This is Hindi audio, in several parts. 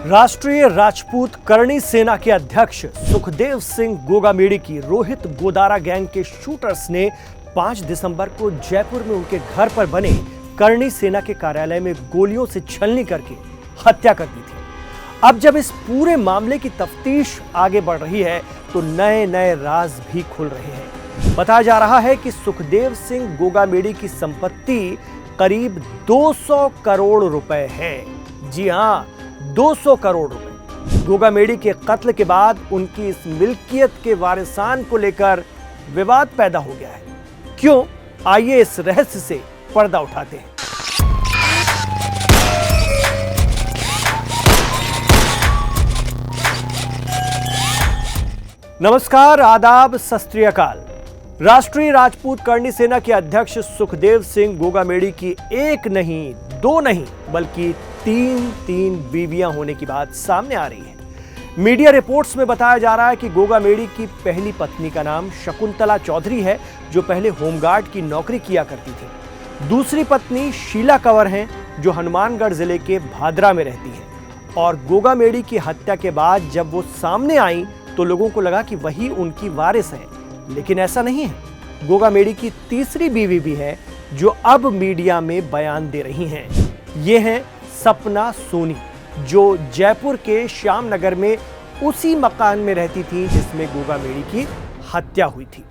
राष्ट्रीय राजपूत करणी सेना के अध्यक्ष सुखदेव सिंह गोगामेडी की रोहित गोदारा गैंग के शूटर्स ने 5 दिसंबर को जयपुर में उनके घर पर बने करणी सेना के कार्यालय में गोलियों से छलनी करके हत्या कर दी थी। अब जब इस पूरे मामले की तफ्तीश आगे बढ़ रही है तो नए नए राज भी खुल रहे हैं। बताया जा रहा है कि सुखदेव सिंह गोगामेडी की संपत्ति करीब 200 करोड़ रुपए है। जी हां, 200 करोड़ रुपए। गोगामेडी के कत्ल के बाद उनकी इस मिल्कियत के वारिसान को लेकर विवाद पैदा हो गया है। क्यों? आइए इस रहस्य से पर्दा उठाते हैं। नमस्कार, आदाब, सत श्री अकाल। राष्ट्रीय राजपूत करणी सेना के अध्यक्ष सुखदेव सिंह गोगामेडी की एक नहीं, दो नहीं, बल्कि तीन बीवियां होने की बात सामने आ रही है। मीडिया रिपोर्ट्स में बताया जा रहा है कि गोगामेडी की पहली पत्नी का नाम शकुंतला चौधरी है, जो पहले होमगार्ड की नौकरी किया करती थी। दूसरी पत्नी शीला कंवर हैं, जो हनुमानगढ़ जिले के भादरा में रहती हैं। और गोगामेडी की हत्या के बाद जब वो सामने आई तो लोगों को लगा कि वही उनकी वारिस है, लेकिन ऐसा नहीं है। गोगामेडी की तीसरी बीवी भी है, जो अब मीडिया में बयान दे रही हैं। ये हैं सपना सोनी, जो जयपुर के श्याम नगर में उसी मकान में रहती थी जिसमें गोगामेडी की हत्या हुई थी।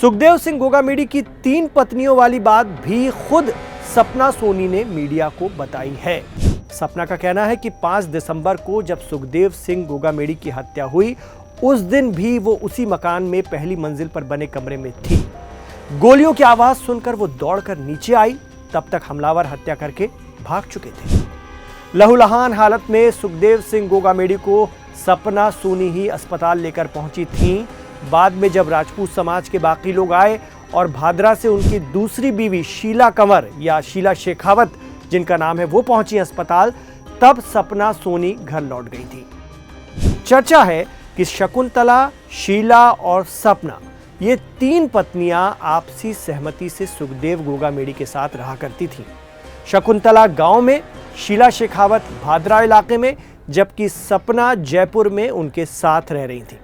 सुखदेव सिंह गोगामेडी की 3 पत्नियों वाली बात भी खुद सपना सोनी ने मीडिया को बताई है। सपना का कहना है कि 5 दिसंबर को जब सुखदेव सिंह गोगामेडी की हत्या हुई, उस दिन भी वो उसी मकान में पहली मंजिल पर बने कमरे में थी। गोलियों की आवाज सुनकर वो दौड़कर नीचे आई, तब तक हमलावर हत्या करके भाग चुके थे। लहूलुहान हालत में सुखदेव सिंह गोगामेडी को सपना सोनी ही अस्पताल लेकर पहुंची थीं। बाद में जब राजपूत समाज के बाकी लोग आए और भादरा से उनकी दूसरी बीवी शीला कंवर या शीला शेखावत जिनका नाम है, वो पहुंची अस्पताल, तब सपना सोनी घर लौट गई थी। चर्चा है कि शकुंतला, शीला और सपना, ये 3 पत्नियां आपसी सहमति से सुखदेव गोगामेडी के साथ रहा करती थीं। शकुंतला गांव में, शीला शेखावत भादरा इलाके में, जबकि सपना जयपुर में उनके साथ रह रही थी।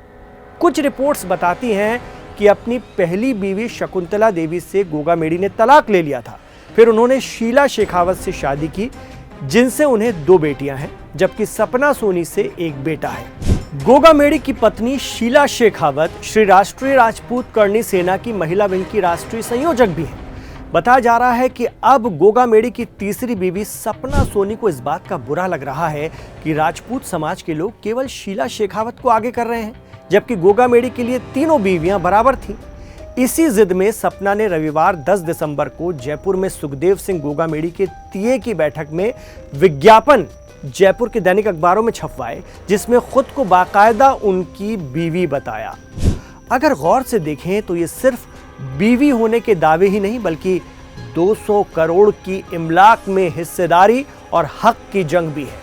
कुछ रिपोर्ट्स बताती हैं कि अपनी पहली बीवी शकुंतला देवी से गोगामेडी ने तलाक ले लिया था। फिर उन्होंने शीला शेखावत से शादी की, जिनसे उन्हें 2 बेटियां हैं, जबकि सपना सोनी से 1 बेटा है। गोगामेडी की पत्नी शीला शेखावत श्री राष्ट्रीय राजपूत करणी सेना की महिला विंग की राष्ट्रीय संयोजक भी है। बताया जा रहा है कि अब गोगामेडी की तीसरी बीवी सपना सोनी को इस बात का बुरा लग रहा है कि राजपूत समाज के लोग केवल शीला शेखावत को आगे कर रहे हैं, जबकि गोगामेडी के लिए तीनों बीवियां बराबर थीं। इसी जिद में सपना ने रविवार 10 दिसंबर को जयपुर में सुखदेव सिंह गोगामेडी के टीए की बैठक में विज्ञापन जयपुर के दैनिक अखबारों में छपवाए, जिसमें खुद को बाकायदा उनकी बीवी बताया। अगर गौर से देखें तो ये सिर्फ बीवी होने के दावे ही नहीं, बल्कि 200 करोड़ की इमलाक में हिस्सेदारी और हक की जंग भी है,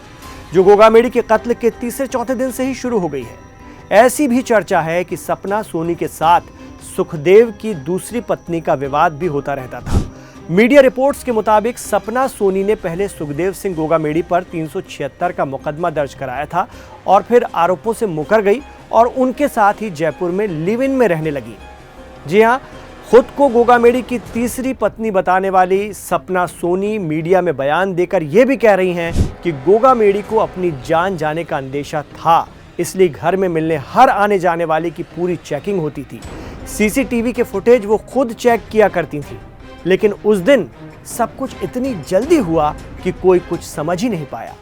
जो गोगामेडी के कत्ल के तीसरे चौथे दिन से ही शुरू हो गई है। ऐसी भी चर्चा है कि सपना सोनी के साथ सुखदेव की दूसरी पत्नी का विवाद भी होता रहता था। मीडिया रिपोर्ट्स के मुताबिक सपना सोनी ने पहले सुखदेव सिंह गोगामेडी पर 376 का मुकदमा दर्ज कराया था और फिर आरोपों से मुकर गई और उनके साथ ही जयपुर में लिव इन में रहने लगी। जी हां, खुद को गोगामेडी की तीसरी पत्नी बताने वाली सपना सोनी मीडिया में बयान देकर यह भी कह रही हैं कि गोगामेडी को अपनी जान जाने का अंदेशा था, इसलिए घर में मिलने हर आने जाने वाले की पूरी चेकिंग होती थी। सीसीटीवी के फुटेज वो खुद चेक किया करती थी। लेकिन उस दिन सब कुछ इतनी जल्दी हुआ कि कोई कुछ समझ ही नहीं पाया।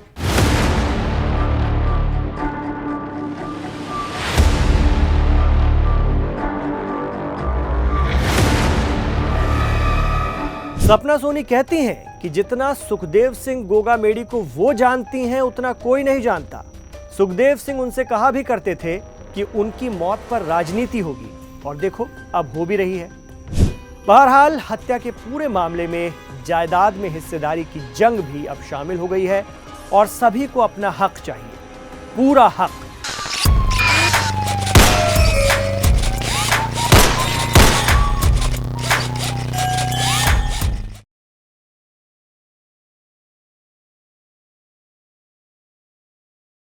सपना सोनी कहती हैं कि जितना सुखदेव सिंह गोगामेडी को वो जानती हैं, उतना कोई नहीं जानता। सुखदेव सिंह उनसे कहा भी करते थे कि उनकी मौत पर राजनीति होगी, और देखो अब हो भी रही है। बहरहाल हत्या के पूरे मामले में जायदाद में हिस्सेदारी की जंग भी अब शामिल हो गई है और सभी को अपना हक चाहिए, पूरा हक।